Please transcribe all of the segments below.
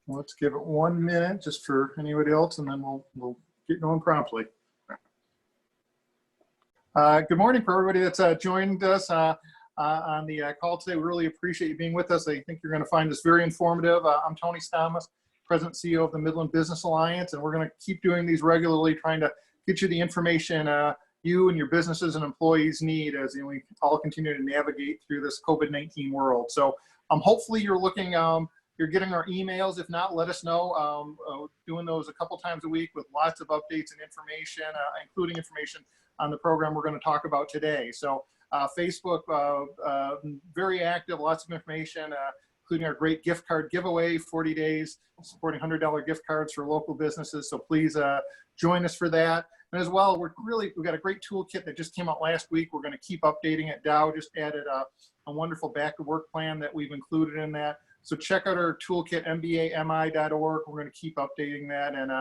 Let's give it 1 minute just for anybody else, and then we'll get going promptly. Good morning for everybody that's joined us on the call today. We really appreciate you being with us. I think you're going to find this very informative. I'm Tony Stamas, President and CEO of the Midland Business Alliance, and we're going to keep doing these regularly, trying to get you the information you and your businesses and employees need as we all continue to navigate through this COVID-19 world. So hopefully you're looking, you're getting our emails. If not, let us know. Doing those a couple times a week with lots of updates and information, including information on the program we're going to talk about today. So Facebook, very active, lots of information, including our great gift card giveaway, 40 days, supporting $100 gift cards for local businesses. So please join us for that. And as well, we've got a great toolkit that just came out last week. We're going to keep updating it. Dow just added a wonderful back to work plan that we've included in that. So check out our toolkit, mbami.org. We're going to keep updating that, and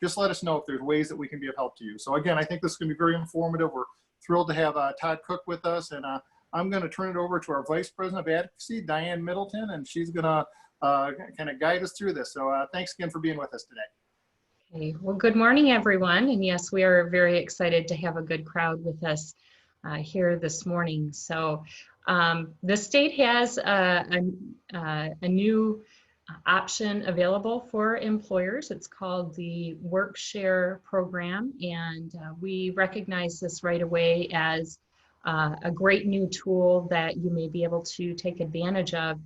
just let us know if there's ways that we can be of help to you. So again, I think this is going to be very informative. We're thrilled to have Todd Cook with us, and I'm going to turn it over to our Vice President of Advocacy, Diane Middleton, and she's going to kind of guide us through this. So thanks again for being with us today. Okay. Well, good morning, everyone. And yes, we are very excited to have a good crowd with us here this morning. So the state has a new option available for employers. It's called the Work Share Program, and we recognize this right away as a great new tool that you may be able to take advantage of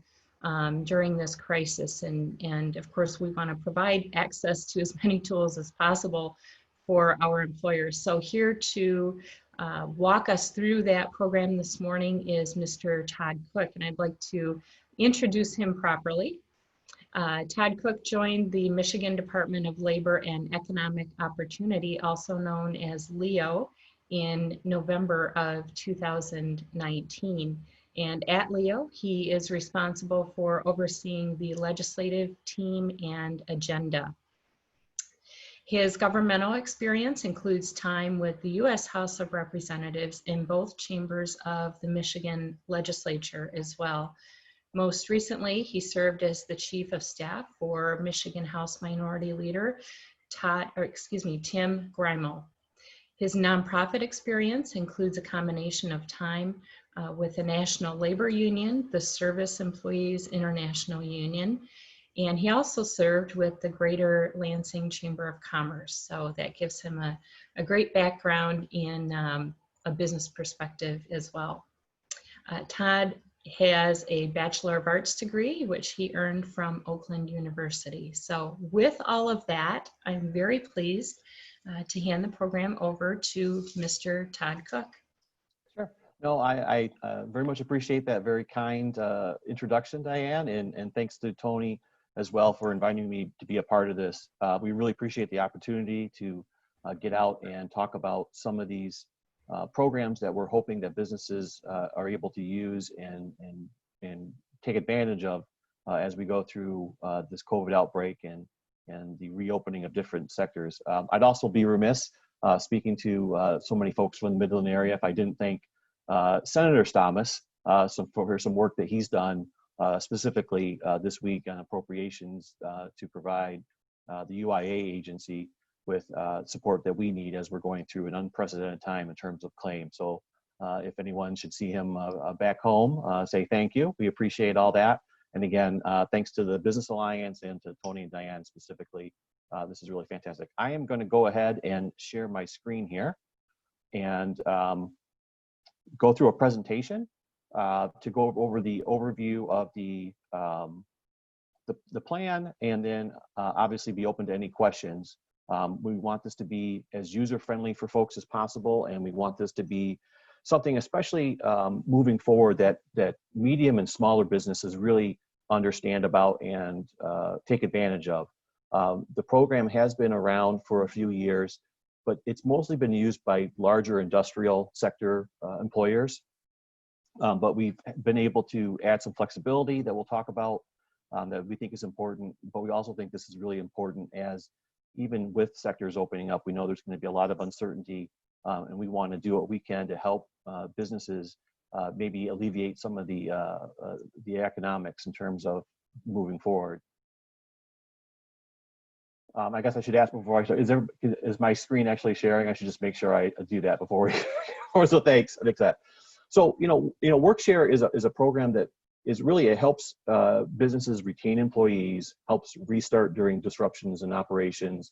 during this crisis. And of course, we want to provide access to as many tools as possible for our employers. So here to walk us through that program this morning is Mr. Todd Cook, and I'd like to introduce him properly. Todd Cook joined the Michigan Department of Labor and Economic Opportunity, also known as LEO, in November of 2019. And at LEO, he is responsible for overseeing the legislative team and agenda. His governmental experience includes time with the U.S. House of Representatives in both chambers of the Michigan legislature as well. Most recently, he served as the Chief of Staff for Michigan House Minority Leader Tim Grimal. His nonprofit experience includes a combination of time with the National Labor Union, the Service Employees International Union, and he also served with the Greater Lansing Chamber of Commerce. So that gives him a great background in a business perspective as well. Todd has a Bachelor of Arts degree, which he earned from Oakland University. So with all of that, I'm very pleased to hand the program over to Mr. Todd Cook. Sure. No, I very much appreciate that very kind introduction, Diane, and thanks to Tony as well for inviting me to be a part of this. We really appreciate the opportunity to get out and talk about some of these programs that we're hoping that businesses are able to use and take advantage of as we go through this COVID outbreak and the reopening of different sectors. I'd also be remiss speaking to so many folks from the Midland area if I didn't thank Senator Stamas for some work that he's done specifically this week on appropriations to provide the UIA agency with support that we need as we're going through an unprecedented time in terms of claims. So if anyone should see him back home, say thank you. We appreciate all that. And again, thanks to the Business Alliance and to Tony and Diane specifically. This is really fantastic. I am going to go ahead and share my screen here and go through a presentation to go over the overview of the plan, and then obviously be open to any questions. We want this to be as user-friendly for folks as possible, and we want this to be something, especially moving forward, that medium and smaller businesses really understand about and take advantage of. The program has been around for a few years, but it's mostly been used by larger industrial sector employers. But we've been able to add some flexibility that we'll talk about that we think is important, but we also think this is really important as even with sectors opening up, we know there's going to be a lot of uncertainty, and we want to do what we can to help businesses maybe alleviate some of the economics in terms of moving forward. I guess I should ask before I start, is my screen actually sharing? I should just make sure I do that before we, so thanks, that. So, WorkShare is a program that it helps businesses retain employees, helps restart during disruptions in operations.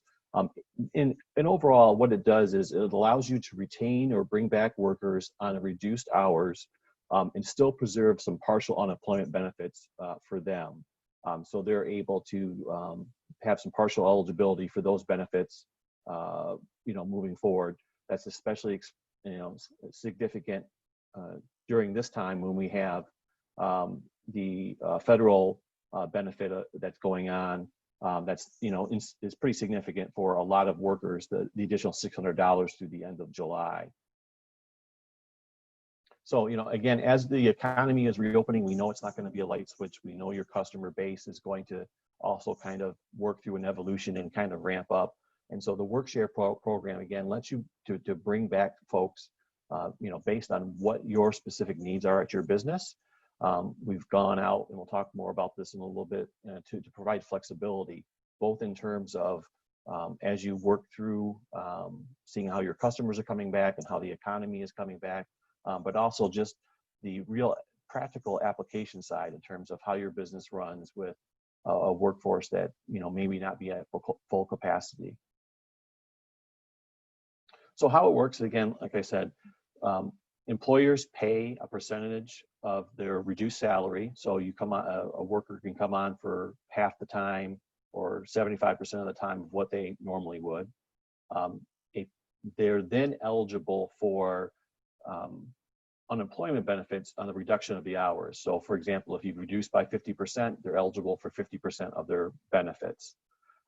And overall, what it does is it allows you to retain or bring back workers on reduced hours and still preserve some partial unemployment benefits for them. So they're able to have some partial eligibility for those benefits, moving forward. That's especially, significant during this time when we have the federal benefit that's going on. That's is pretty significant for a lot of workers. The additional $600 through the end of July. So, again, as the economy is reopening, we know it's not going to be a light switch. We know your customer base is going to also kind of work through an evolution and kind of ramp up. And so the WorkShare program, again, lets you to bring back folks, based on what your specific needs are at your business. We've gone out, and we'll talk more about this in a little bit, to provide flexibility, both in terms of as you work through seeing how your customers are coming back and how the economy is coming back, but also just the real practical application side in terms of how your business runs with a workforce that maybe not be at full capacity. So how it works, again, like I said, employers pay a percentage of their reduced salary. So you come on, a worker can come on for half the time or 75% of the time of what they normally would. They're then eligible for unemployment benefits on the reduction of the hours. So for example, if you've reduced by 50%, they're eligible for 50% of their benefits.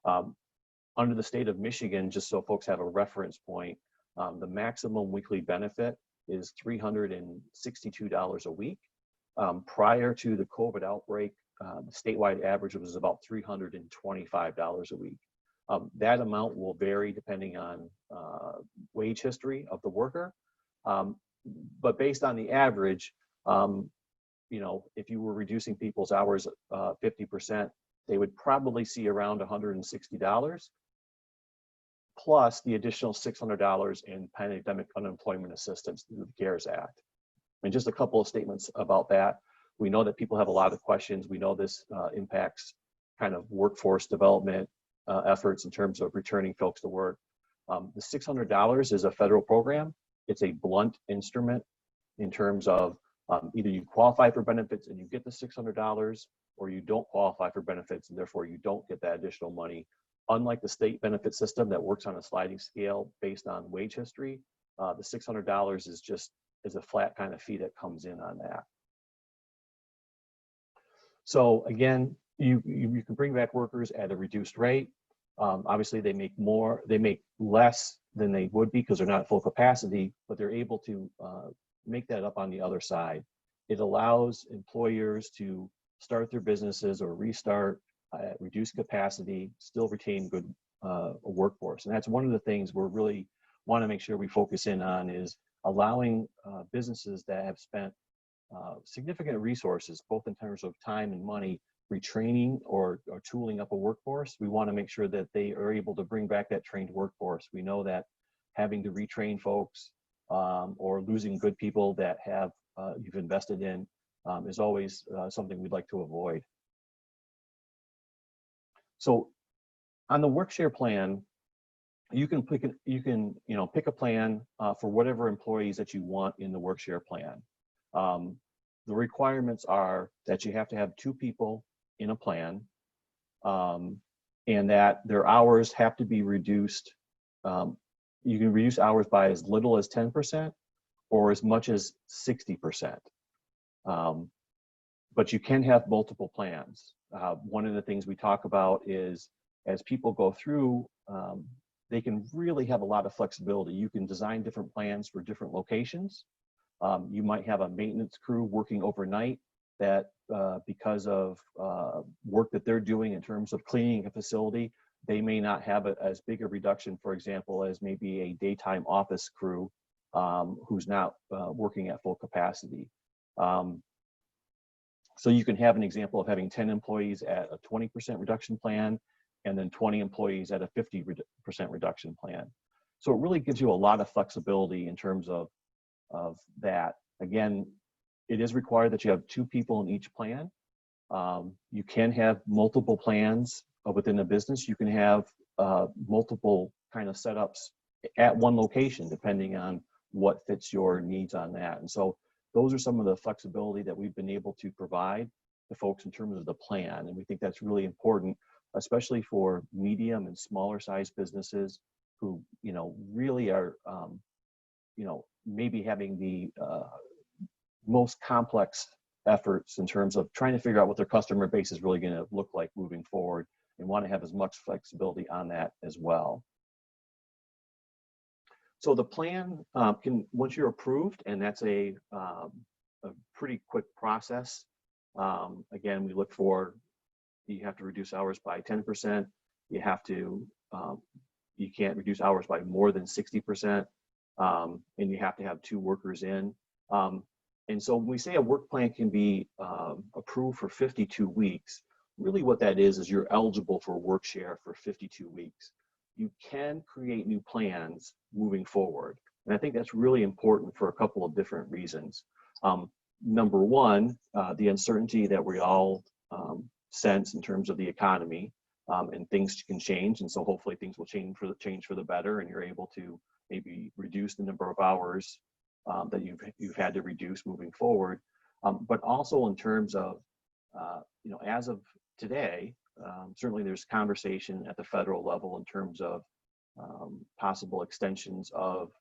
Under the state of Michigan, just so folks have a reference point, the maximum weekly benefit is $362 a week. Prior to the COVID outbreak, the statewide average was about $325 a week. That amount will vary depending on wage history of the worker. But based on the average, if you were reducing people's hours 50%, they would probably see around $160, plus the additional $600 in pandemic unemployment assistance through the CARES Act. And just a couple of statements about that. We know that people have a lot of questions. We know this impacts kind of workforce development efforts in terms of returning folks to work. The $600 is a federal program. It's a blunt instrument in terms of either you qualify for benefits and you get the $600, or you don't qualify for benefits and therefore you don't get that additional money. Unlike the state benefit system that works on a sliding scale based on wage history, the $600 is a flat kind of fee that comes in on that. So again, you can bring back workers at a reduced rate. Obviously, they make less than they would be because they're not at full capacity, but they're able to make that up on the other side. It allows employers to start their businesses or restart at reduced capacity, still retain good workforce. And that's one of the things we're really want to make sure we focus in on, is allowing businesses that have spent significant resources, both in terms of time and money, retraining or tooling up a workforce. We want to make sure that they are able to bring back that trained workforce. We know that having to retrain folks or losing good people that you've invested in is always something we'd like to avoid. So on the WorkShare plan, you can pick a plan for whatever employees that you want in the WorkShare plan. The requirements are that you have to have 2 people in a plan, and that their hours have to be reduced. You can reduce hours by as little as 10% or as much as 60%. But you can have multiple plans. One of the things we talk about is, as people go through, they can really have a lot of flexibility. You can design different plans for different locations. You might have a maintenance crew working overnight that because of work that they're doing in terms of cleaning a facility, they may not have as big a reduction, for example, as maybe a daytime office crew who's not working at full capacity. So you can have an example of having 10 employees at a 20% reduction plan and then 20 employees at a 50% reduction plan. So it really gives you a lot of flexibility in terms of that. Again, it is required that you have 2 people in each plan. You can have multiple plans within a business. You can have multiple kind of setups at one location, depending on what fits your needs on that. And so those are some of the flexibility that we've been able to provide to folks in terms of the plan. And we think that's really important, especially for medium and smaller size businesses who, really are, maybe having the most complex efforts in terms of trying to figure out what their customer base is really going to look like moving forward, and want to have as much flexibility on that as well. So the plan can, once you're approved, and that's a pretty quick process. Again, we look for, you have to reduce hours by 10%. You have to, you can't reduce hours by more than 60%. And you have to have 2 workers in. And so when we say a work plan can be approved for 52 weeks, really what that is you're eligible for work share for 52 weeks. You can create new plans moving forward. And I think that's really important for a couple of different reasons. Number one, the uncertainty that we all sense in terms of the economy, and things can change. And so hopefully things will change for the better, and you're able to maybe reduce the number of hours that you've had to reduce moving forward. But also in terms of, as of today, certainly there's conversation at the federal level in terms of possible extensions of,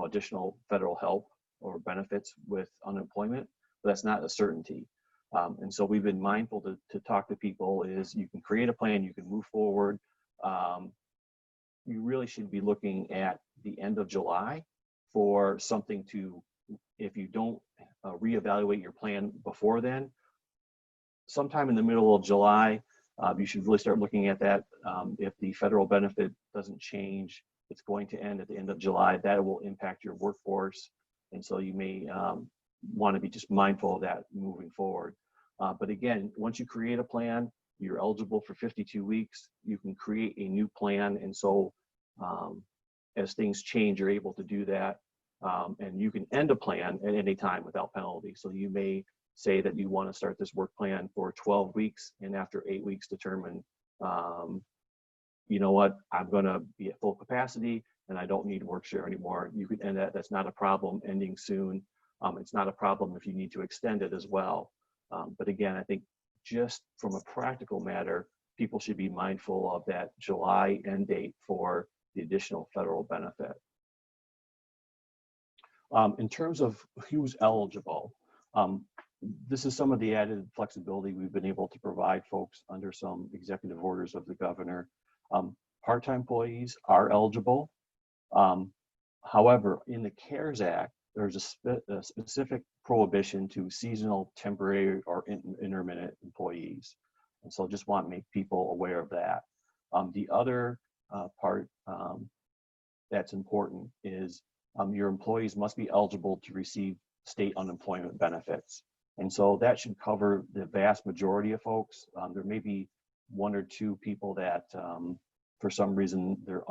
additional federal help or benefits with unemployment, but that's not a certainty. And so we've been mindful to talk to people is you can create a plan, you can move forward. You really should be looking at the end of July for something to, if you don't reevaluate your plan before then, sometime in the middle of July, you should really start looking at that. If the federal benefit doesn't change, it's going to end at the end of July. That will impact your workforce. And so you may want to be just mindful of that moving forward. But again, once you create a plan, you're eligible for 52 weeks. You can create a new plan. And so as things change, you're able to do that. And you can end a plan at any time without penalty. So you may say that you want to start this work plan for 12 weeks, and after 8 weeks determine, you know what, I'm going to be at full capacity and I don't need work share anymore. You can end that. That's not a problem ending soon. It's not a problem if you need to extend it as well. But again, I think just from a practical matter, people should be mindful of that July end date for the additional federal benefit. In terms of who's eligible, this is some of the added flexibility we've been able to provide folks under some executive orders of the governor. Part-time employees are eligible. However, in the CARES Act, there's a specific prohibition to seasonal, temporary, or intermittent employees. And so just want to make people aware of that. The other part that's important is your employees must be eligible to receive state unemployment benefits. And so that should cover the vast majority of folks. There may be 1 or 2 people that for some reason they're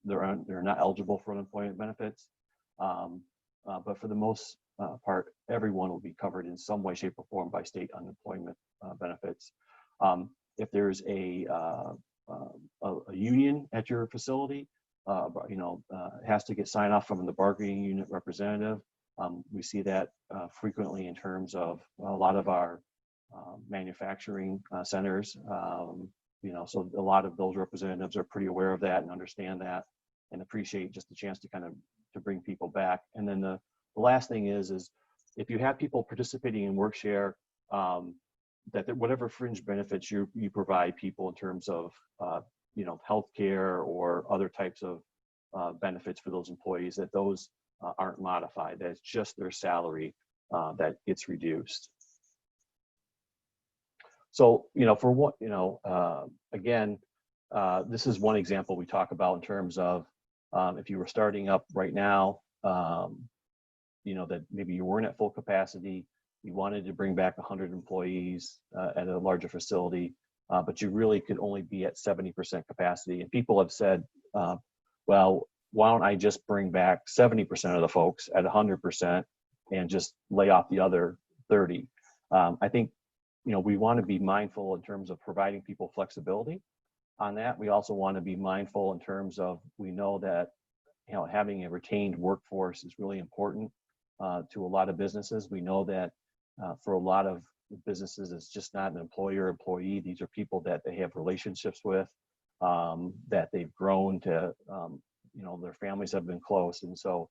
not eligible for unemployment benefits. But for the most part, everyone will be covered in some way, shape, or form by state unemployment benefits. If there's a union at your facility, it has to get sign off from the bargaining unit representative. We see that frequently in terms of a lot of our manufacturing centers. So a lot of those representatives are pretty aware of that and understand that and appreciate just the chance to kind of to bring people back. And then the last thing is if you have people participating in WorkShare, that whatever fringe benefits you provide people in terms of healthcare or other types of benefits for those employees, that those aren't modified. That's just their salary that gets reduced. So, for what, again, this is one example we talk about in terms of if you were starting up right now, that maybe you weren't at full capacity, you wanted to bring back 100 employees at a larger facility. but you really could only be at 70% capacity. And people have said, well, why don't I just bring back 70% of the folks at 100% and just lay off the other 30? I think, we want to be mindful in terms of providing people flexibility on that. We also want to be mindful in terms of, we know that, having a retained workforce is really important to a lot of businesses. We know that for a lot of businesses, it's just not an employer-employee. These are people that they have relationships with, that they've grown to, their families have been close. And so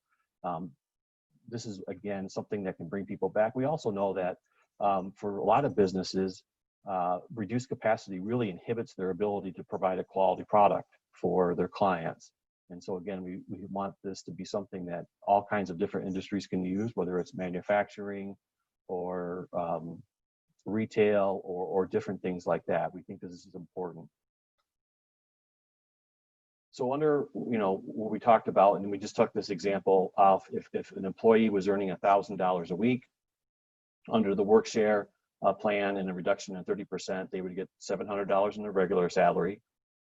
this is, again, something that can bring people back. We also know that for a lot of businesses, reduced capacity really inhibits their ability to provide a quality product for their clients. And so again, we want this to be something that all kinds of different industries can use, whether it's manufacturing or retail or different things like that. We think this is important. So under, what we talked about, and we just took this example of if an employee was earning $1,000 a week under the work share plan and a reduction in 30%, they would get $700 in their regular salary,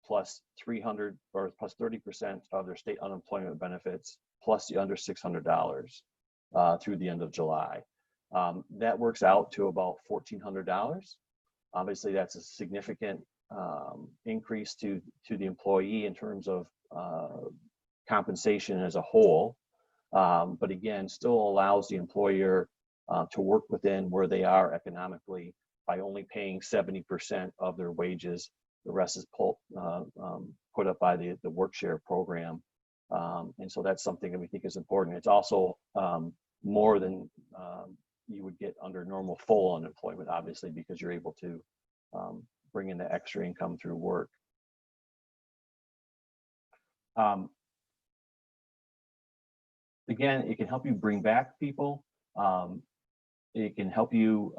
plus 300 or plus 30% of their state unemployment benefits, plus the under $600 through the end of July. That works out to about $1,400. Obviously, that's a significant increase to the employee in terms of compensation as a whole, but again, still allows the employer to work within where they are economically by only paying 70% of their wages. The rest is put up by the work share program. And so that's something that we think is important. It's also more than you would get under normal full unemployment, obviously, because you're able to bring in the extra income through work. Again, it can help you bring back people. It can help you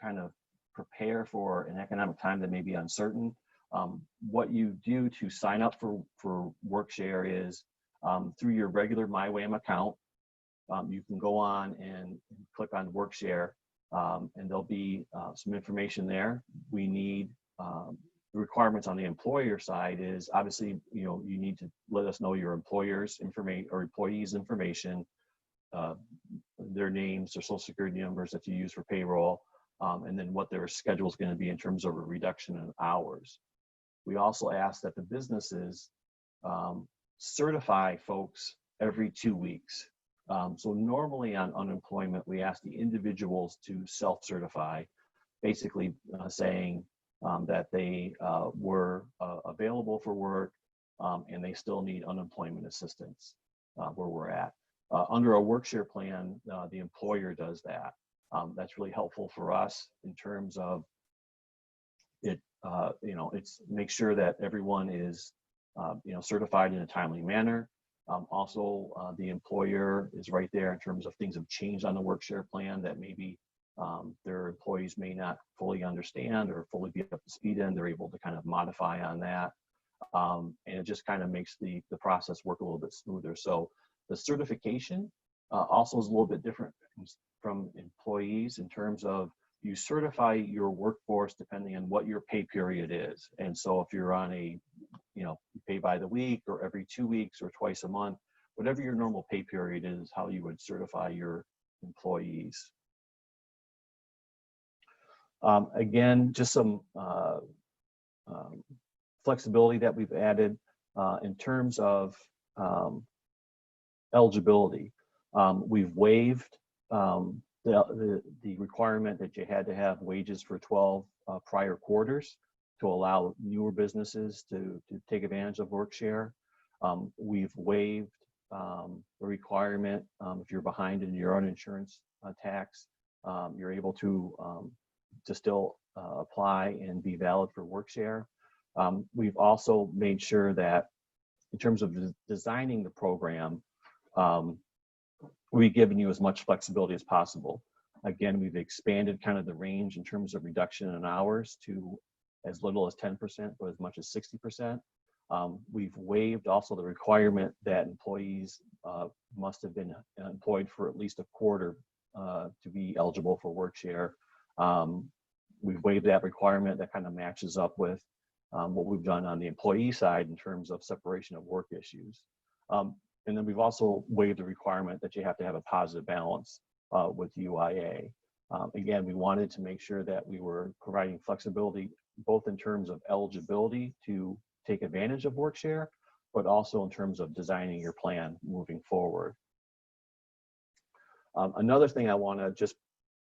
kind of prepare for an economic time that may be uncertain. What you do to sign up for WorkShare is through your regular MyWAM account, you can go on and click on WorkShare, and there'll be some information there. We need the requirements on the employer side is obviously, you need to let us know your employer's information or employees' information, their names, their social security numbers that you use for payroll, and then what their schedule is going to be in terms of a reduction in hours. We also ask that the businesses certify folks every 2 weeks. So normally on unemployment, we ask the individuals to self-certify, basically saying that they were available for work and they still need unemployment assistance where we're at. Under a WorkShare plan, the employer does that. That's really helpful for us in terms of it, it's make sure that everyone is, certified in a timely manner. Also, the employer is right there in terms of things have changed on the WorkShare plan that maybe their employees may not fully understand or fully be up to speed in. They're able to kind of modify on that. And it just kind of makes the process work a little bit smoother. So the certification also is a little bit different from employees in terms of you certify your workforce depending on what your pay period is. And so if you're on a, you pay by the week or every 2 weeks or twice a month, whatever your normal pay period is, how you would certify your employees. Again, just some flexibility that we've added in terms of eligibility. We've waived the requirement that you had to have wages for 12 prior quarters to allow newer businesses to take advantage of WorkShare. We've waived the requirement if you're behind in your own insurance tax, you're able to still apply and be valid for WorkShare. We've also made sure that in terms of designing the program, we've given you as much flexibility as possible. Again, we've expanded kind of the range in terms of reduction in hours to as little as 10%, but as much as 60%. We've waived also the requirement that employees must have been employed for at least a quarter to be eligible for WorkShare. we've waived that requirement. That kind of matches up with what we've done on the employee side in terms of separation of work issues. And then we've also waived the requirement that you have to have a positive balance with UIA. Again, we wanted to make sure that we were providing flexibility both in terms of eligibility to take advantage of WorkShare, but also in terms of designing your plan moving forward. Another thing I want to just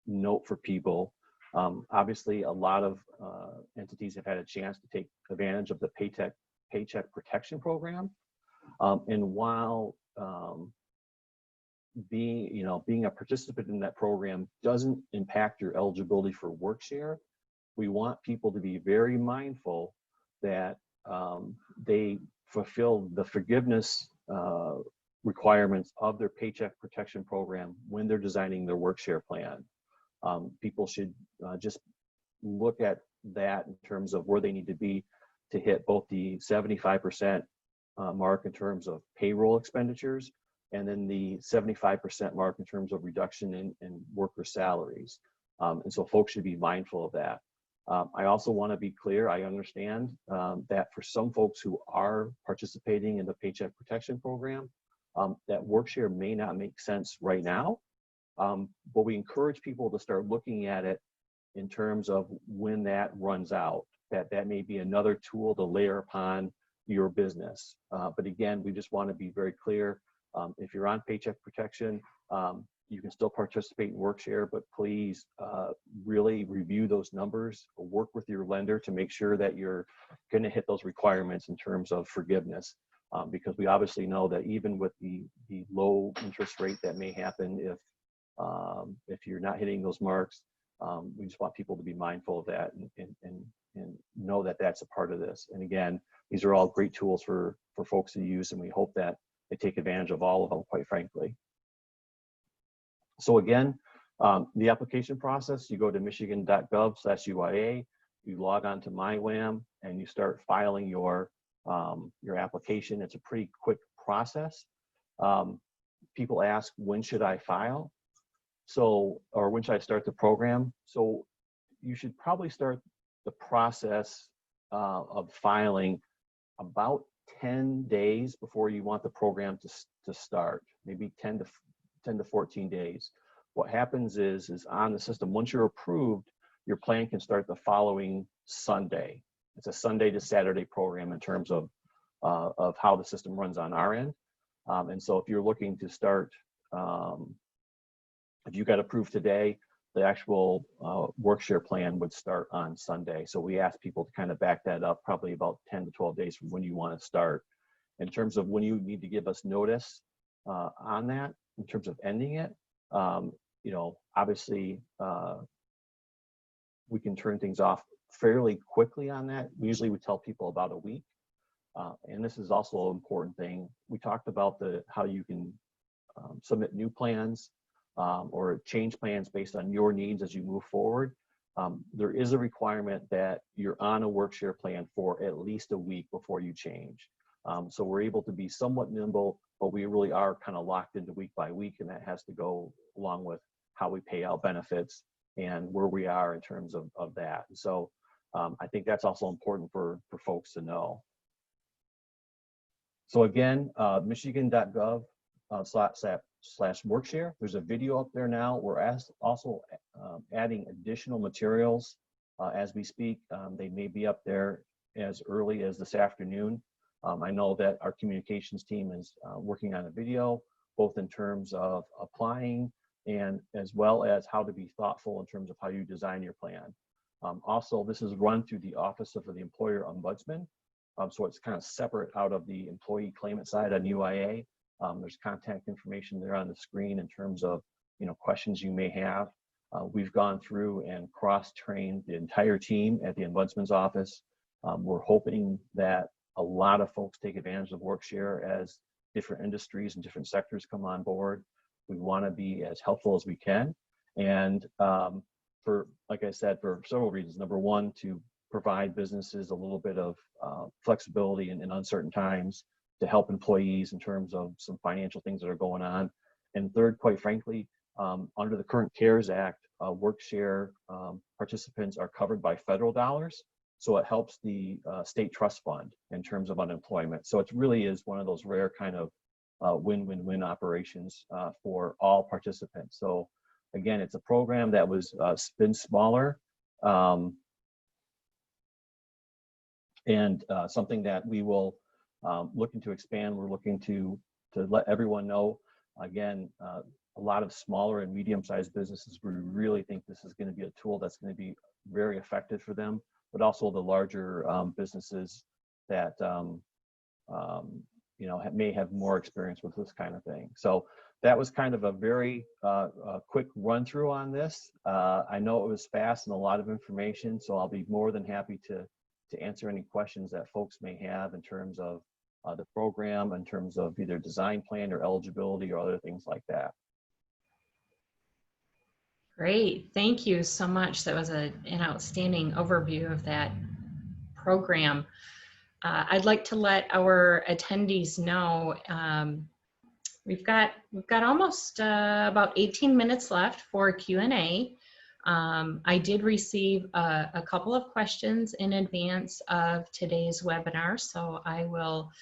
note for people, obviously a lot of entities have had a chance to take advantage of the Paycheck Protection Program. And while being a participant in that program doesn't impact your eligibility for WorkShare, we want people to be very mindful that they fulfill the forgiveness requirements of their Paycheck Protection Program when they're designing their WorkShare plan. People should just look at that in terms of where they need to be to hit both the 75% mark in terms of payroll expenditures, and then the 75% mark in terms of reduction in worker salaries. And so folks should be mindful of that. I also want to be clear, I understand that for some folks who are participating in the Paycheck Protection Program, that WorkShare may not make sense right now, but we encourage people to start looking at it in terms of when that runs out, that may be another tool to layer upon your business. But again, we just want to be very clear. If you're on Paycheck Protection, you can still participate in WorkShare, but please really review those numbers, work with your lender to make sure that you're going to hit those requirements in terms of forgiveness. Because we obviously know that even with the low interest rate that may happen if you're not hitting those marks, we just want people to be mindful of that and know that that's a part of this. And again, these are all great tools for folks to use, and we hope that they take advantage of all of them, quite frankly. So again, the application process, you go to michigan.gov/UIA, you log on to MyWAM, and you start filing your application. It's a pretty quick process. People ask, when should I file? Or when should I start the program? So you should probably start the process of filing about 10 days before you want the program to start, maybe 10 to 14 days. What happens is on the system, once you're approved, your plan can start the following Sunday. It's a Sunday to Saturday program in terms of how the system runs on our end. And so if you're looking to start, if you got approved today, the actual WorkShare plan would start on Sunday. So we ask people to kind of back that up probably about 10 to 12 days from when you want to start. In terms of when you need to give us notice on that, in terms of ending it, obviously we can turn things off fairly quickly on that. Usually we tell people about a week. And this is also an important thing. We talked about how you can submit new plans or change plans based on your needs as you move forward. There is a requirement that you're on a WorkShare plan for at least a week before you change. So we're able to be somewhat nimble, but we really are kind of locked into week by week, and that has to go along with how we pay out benefits and where we are in terms of that. So I think that's also important for folks to know. So again, michigan.gov/WorkShare. There's a video up there now. We're also adding additional materials as we speak. They may be up there as early as this afternoon. I know that our communications team is working on a video, both in terms of applying and as well as how to be thoughtful in terms of how you design your plan. Also, this is run through the Office of the Employer Ombudsman. So it's kind of separate out of the employee claimant side on UIA. There's contact information there on the screen in terms of questions you may have. We've gone through and cross-trained the entire team at the Ombudsman's office. We're hoping that a lot of folks take advantage of WorkShare as different industries and different sectors come on board. We want to be as helpful as we can. And like I said, for several reasons. Number one, to provide businesses a little bit of flexibility in uncertain times, to help employees in terms of some financial things that are going on. And third, quite frankly, under the current CARES Act, WorkShare participants are covered by federal dollars. So it helps the state trust fund in terms of unemployment. So it really is one of those rare kind of win-win-win operations for all participants. So again, it's a program that was been smaller and something that we will looking to expand. We're looking to let everyone know. Again, a lot of smaller and medium-sized businesses, we really think this is going to be a tool that's going to be very effective for them, but also the larger businesses that you know, may have more experience with this kind of thing. So that was kind of a very quick run through on this. I know it was fast and a lot of information, so I'll be more than happy to answer any questions that folks may have in terms of the program, in terms of either design plan or eligibility or other things like that. Great, thank you so much. That was an outstanding overview of that program. I'd like to let our attendees know we've got almost about 18 minutes left for Q&A. I did receive a couple of questions in advance of today's webinar, so I will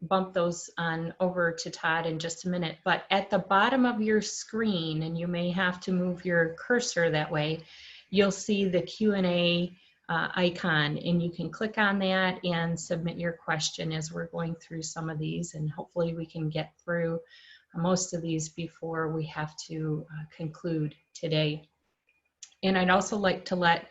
bump those on over to Todd in just a minute. But at the bottom of your screen, and you may have to move your cursor that way, you'll see the Q&A icon, and you can click on that and submit your question as we're going through some of these, and hopefully we can get through most of these before we have to conclude today. And I'd also like to let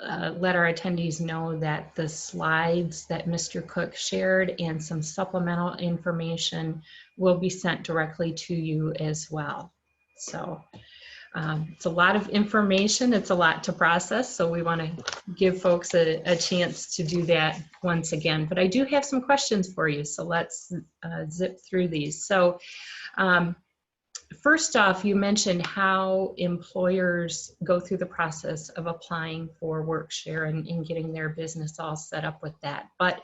our attendees know that the slides that Mr. Cook shared and some supplemental information will be sent directly to you as well. So it's a lot of information, it's a lot to process, so we want to give folks a chance to do that once again. But I do have some questions for you, so let's zip through these. So first off, you mentioned how employers go through the process of applying for WorkShare and getting their business all set up with that. But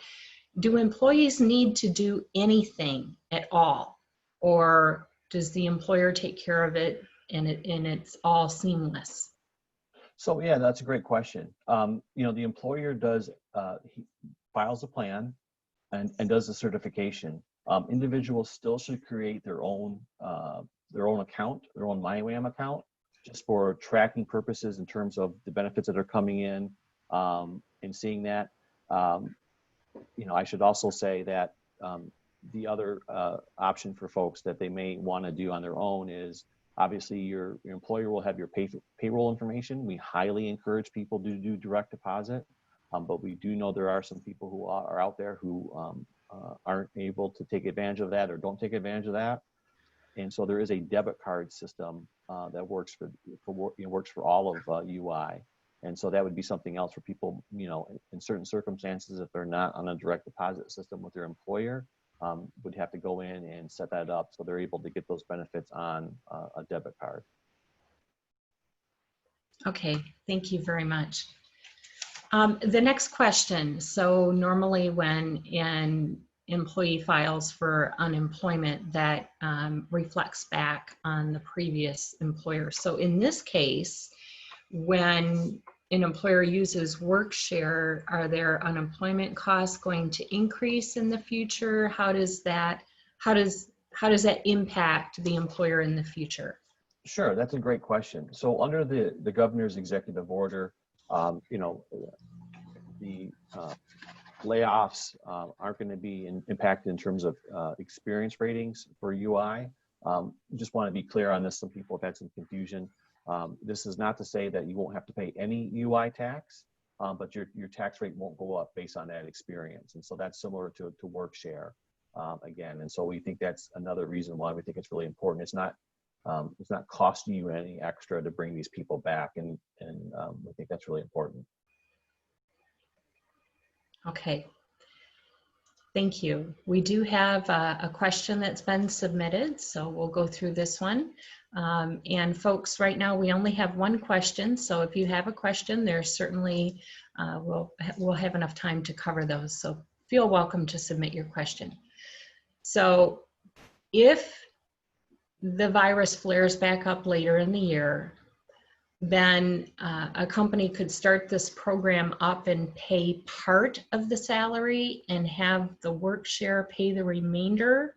do employees need to do anything at all? Or does the employer take care of it and it's all seamless? So yeah, that's a great question. You know, the employer does, he files a plan and does the certification. Individuals still should create their own account, their own MyWAM account, just for tracking purposes in terms of the benefits that are coming in and seeing that. You know, I should also say that the other option for folks that they may want to do on their own is obviously your employer will have your payroll information. We highly encourage people to do direct deposit, but we do know there are some people who are out there who aren't able to take advantage of that or don't take advantage of that. And so there is a debit card system that works for all of UI. And so that would be something else for people, you know, in certain circumstances, if they're not on a direct deposit system with their employer, would have to go in and set that up so they're able to get those benefits on a debit card. Okay, thank you very much. The next question. So normally when an employee files for unemployment, that reflects back on the previous employer. So in this case, when an employer uses WorkShare, are their unemployment costs going to increase in the future? How does that impact the employer in the future? Sure, that's a great question. So under the governor's executive order, you know, the layoffs aren't going to be impacted in terms of experience ratings for UI. Just want to be clear on this. Some people have had some confusion. This is not to say that you won't have to pay any UI tax, but your tax rate won't go up based on that experience. And so that's similar to WorkShare again. And so we think that's another reason why we think it's really important. It's not costing you any extra to bring these people back, and we think that's really important. Okay, thank you. We do have a question that's been submitted, so we'll go through this one. And folks, right now we only have one question, so if you have a question, there's certainly, we'll have enough time to cover those, so feel welcome to submit your question. So if the virus flares back up later in the year, then a company could start this program up and pay part of the salary and have the work share pay the remainder?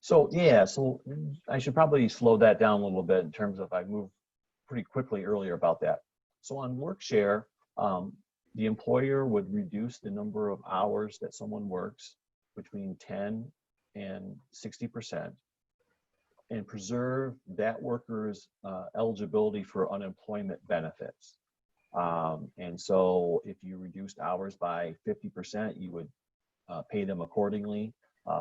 So yeah, so I should probably slow that down a little bit in terms of I moved pretty quickly earlier about that. So on work share, the employer would reduce the number of hours that someone works between 10 and 60% and preserve that worker's eligibility for unemployment benefits. And so if you reduced hours by 50%, you would pay them accordingly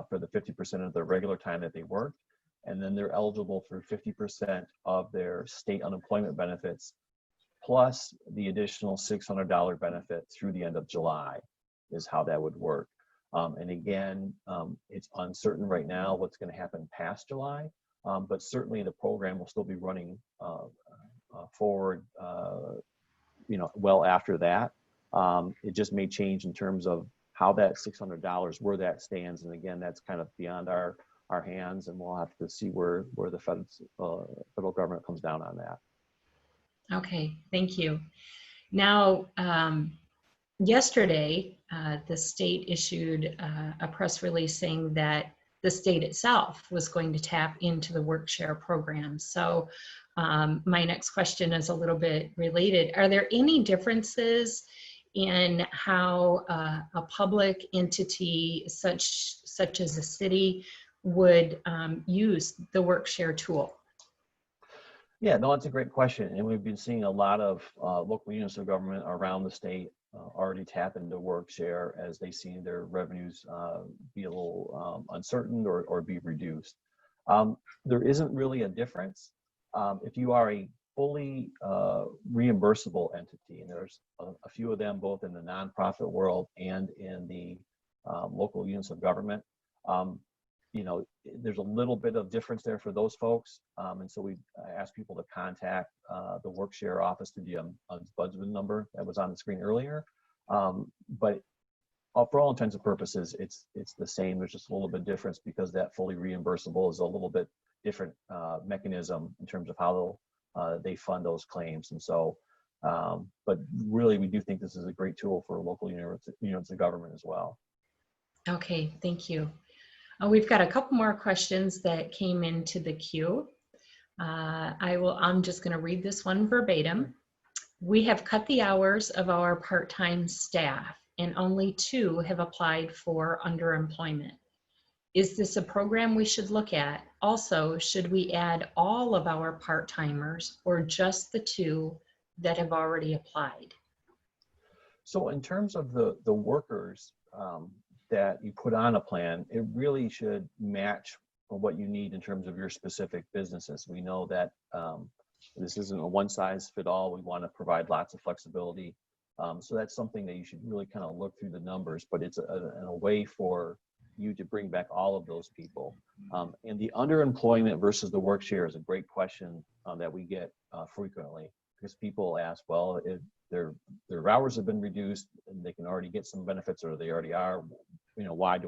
for the 50% of the regular time that they worked. And then they're eligible for 50% of their state unemployment benefits, plus the additional $600 benefit through the end of July is how that would work. And again, it's uncertain right now what's going to happen past July, but certainly the program will still be running forward, well after that. It just may change in terms of how that $600, where that stands. And again, that's kind of beyond our hands, and we'll have to see where the federal government comes down on that. Okay, thank you. Now, yesterday, the state issued a press release saying that the state itself was going to tap into the work share program. So my next question is a little bit related. Are there any differences in how a public entity such as a city would use the work share tool? Yeah, no, that's a great question. And we've been seeing a lot of local units of government around the state already tap into work share as they see their revenues be a little uncertain or be reduced. There isn't really a difference. If you are a fully reimbursable entity, and there's a few of them both in the nonprofit world and in the local units of government, there's a little bit of difference there for those folks. And so we asked people to contact the work share office through the ombudsman number that was on the screen earlier. But for all intents and purposes, it's the same. There's just a little bit of difference because that fully reimbursable is a little bit different mechanism in terms of how they fund those claims. And so, but really, we do think this is a great tool for local units of government as well. Okay, thank you. We've got a couple more questions that came into the queue. I'm just going to read this one verbatim. We have cut the hours of our part-time staff, and only 2 have applied for underemployment. Is this a program we should look at? Also, should we add all of our part-timers or just the 2 that have already applied? So in terms of the workers that you put on a plan, it really should match what you need in terms of your specific businesses. We know that this isn't a one size fit all. We want to provide lots of flexibility. So that's something that you should really kind of look through the numbers, but it's a way for you to bring back all of those people. And the underemployment versus the work share is a great question that we get frequently, because people ask, well, if their hours have been reduced and they can already get some benefits, or they already are, why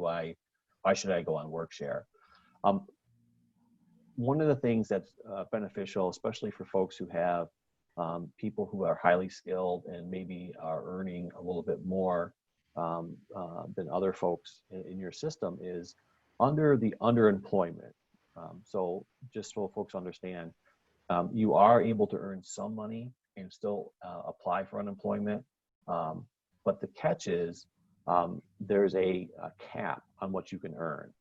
should I go on work share? One of the things that's beneficial, especially for folks who have people who are highly skilled and maybe are earning a little bit more than other folks in your system, is under the underemployment. So just so folks understand, you are able to earn some money and still apply for unemployment. But the catch is there's a cap on what you can earn.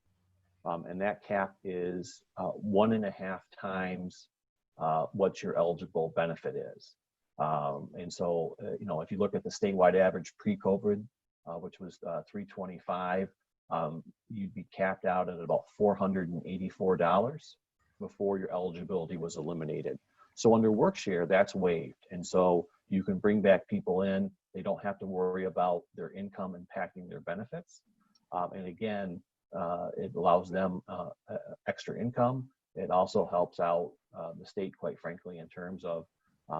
And that cap is 1.5 times what your eligible benefit is. And so, if you look at the statewide average pre-COVID, which was $325, you'd be capped out at about $484 before your eligibility was eliminated. So under work-share, that's waived. And so you can bring back people in. They don't have to worry about their income impacting their benefits. And again, it allows them extra income. It also helps out the state, quite frankly, in terms of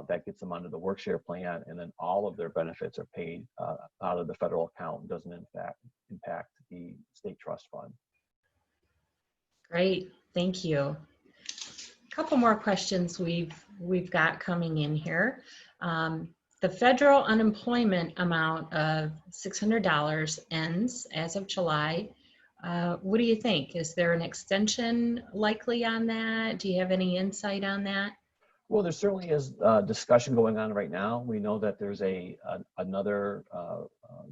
that gets them onto the work-share plan, and then all of their benefits are paid out of the federal account and doesn't in fact impact the state trust fund. Great, thank you. A couple more questions we've got coming in here. The federal unemployment amount of $600 ends as of July. What do you think? Is there an extension likely on that? Do you have any insight on that? Well, there certainly is discussion going on right now. We know that there's another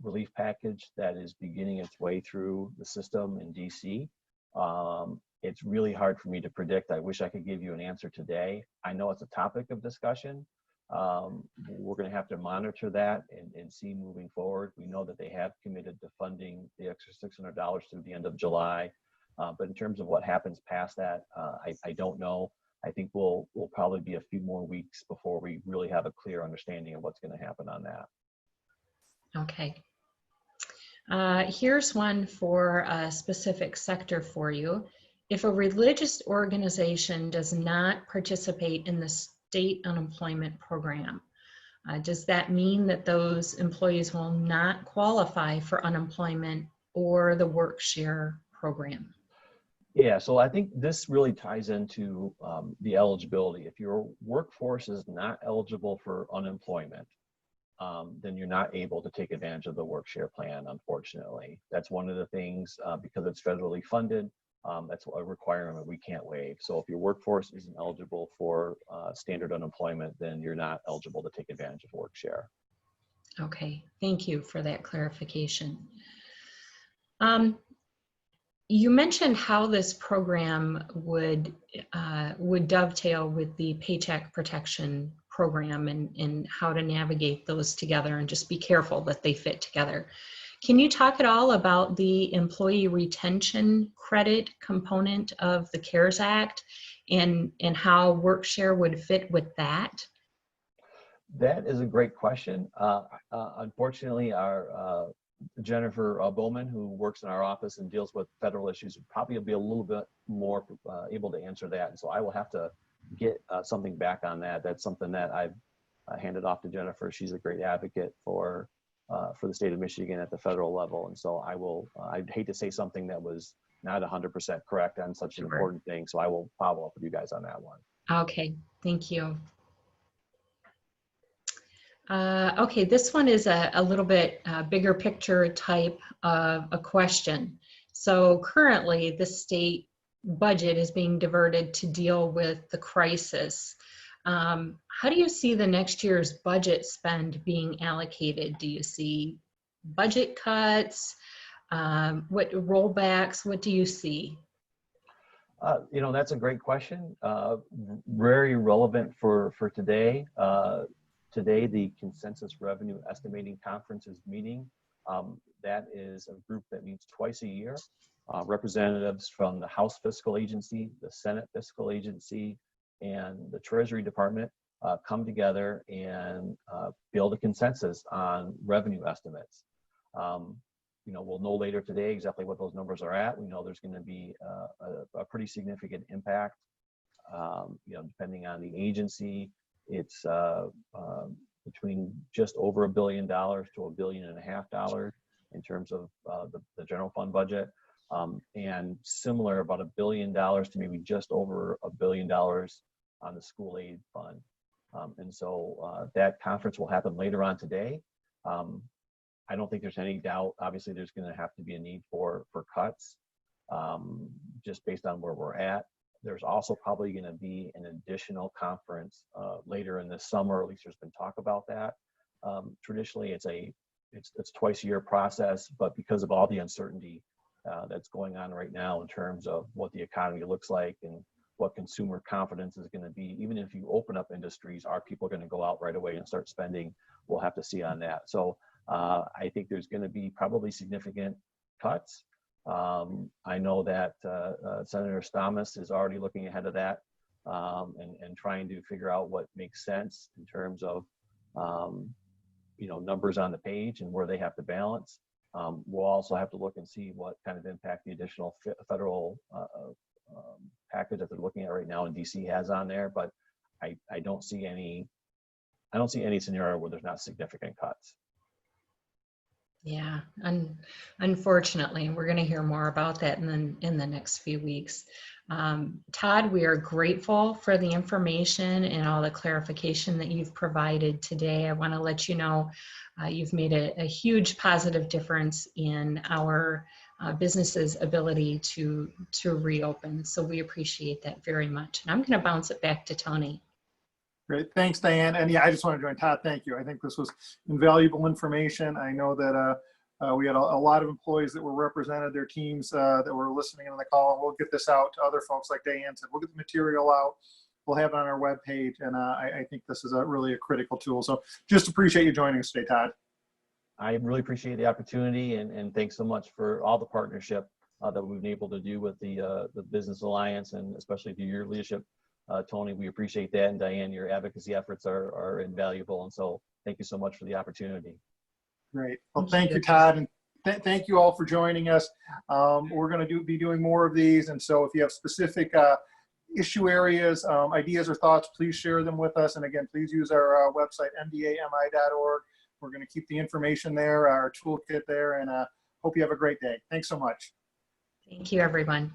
relief package that is beginning its way through the system in DC. It's really hard for me to predict. I wish I could give you an answer today. I know it's a topic of discussion. We're going to have to monitor that and see moving forward. We know that they have committed to funding the extra $600 through the end of July. But in terms of what happens past that, I don't know. I think we'll probably be a few more weeks before we really have a clear understanding of what's going to happen on that. Okay. Here's one for a specific sector for you. If a religious organization does not participate in the state unemployment program, does that mean that those employees will not qualify for unemployment or the work share program? Yeah, so I think this really ties into the eligibility. If your workforce is not eligible for unemployment, then you're not able to take advantage of the work share plan, unfortunately. That's one of the things, because it's federally funded, that's a requirement we can't waive. So if your workforce isn't eligible for standard unemployment, then you're not eligible to take advantage of work share. Okay, thank you for that clarification. You mentioned how this program would dovetail with the Paycheck Protection Program and how to navigate those together and just be careful that they fit together. Can you talk at all about the employee retention credit component of the CARES Act and how WorkShare would fit with that? That is a great question. Unfortunately, our Jennifer Bowman, who works in our office and deals with federal issues, would probably be a little bit more able to answer that. And so I will have to get something back on that. That's something that I've handed off to Jennifer. She's a great advocate for the state of Michigan at the federal level. And so I'd hate to say something that was not 100% correct on such an important thing. So I will follow up with you guys on that one. Okay, thank you. Okay, this one is a little bit bigger picture type of a question. So currently the state budget is being diverted to deal with the crisis. How do you see the next year's budget spend being allocated? Do you see budget cuts? What rollbacks? What do you see? That's a great question. Very relevant for today. Today, the Consensus Revenue Estimating Conference is meeting. That is a group that meets twice a year. Representatives from the House Fiscal Agency, the Senate Fiscal Agency, and the Treasury Department come together and build a consensus on revenue estimates. We'll know later today exactly what those numbers are at. We know there's going to be a pretty significant impact, depending on the agency. It's between just over $1 billion to $1.5 billion in terms of the general fund budget, and similar, about $1 billion to maybe just over $1 billion on the school aid fund. And so that conference will happen later on today. I don't think there's any doubt. Obviously, there's going to have to be a need for cuts, just based on where we're at. There's also probably going to be an additional conference later in the summer. At least there's been talk about that. Traditionally, it's twice a year process, but because of all the uncertainty that's going on right now in terms of what the economy looks like and what consumer confidence is going to be, even if you open up industries, are people going to go out right away and start spending? We'll have to see on that. So I think there's going to be probably significant cuts. I know that Senator Stamas is already looking ahead of that and trying to figure out what makes sense in terms of numbers on the page and where they have to balance. We'll also have to look and see what kind of impact the additional federal package that they're looking at right now in DC has on there. But I don't see any scenario where there's not significant cuts. Yeah, unfortunately, we're going to hear more about that in the next few weeks. Todd, we are grateful for the information and all the clarification that you've provided today. I want to let you know you've made a huge positive difference in our business's ability to reopen. So we appreciate that very much. And I'm going to bounce it back to Tony. Great. Thanks, Diane. And yeah, I just want to join Todd. Thank you. I think this was invaluable information. I know that we had a lot of employees that were represented, their teams that were listening in on the call. And we'll get this out to other folks, like Diane said. We'll get the material out. We'll have it on our webpage. And I think this is really a critical tool. So just appreciate you joining us today, Todd. I really appreciate the opportunity, and thanks so much for all the partnership that we've been able to do with the Business Alliance, and especially through your leadership. Tony, we appreciate that. And Diane, your advocacy efforts are invaluable. And so thank you so much for the opportunity. Great. Well, thank you, Todd. And thank you all for joining us. We're going to be doing more of these. And so if you have specific issue areas, ideas, or thoughts, please share them with us. And again, please use our website, mdami.org. We're going to keep the information there, our toolkit there, and hope you have a great day. Thanks so much. Thank you, everyone.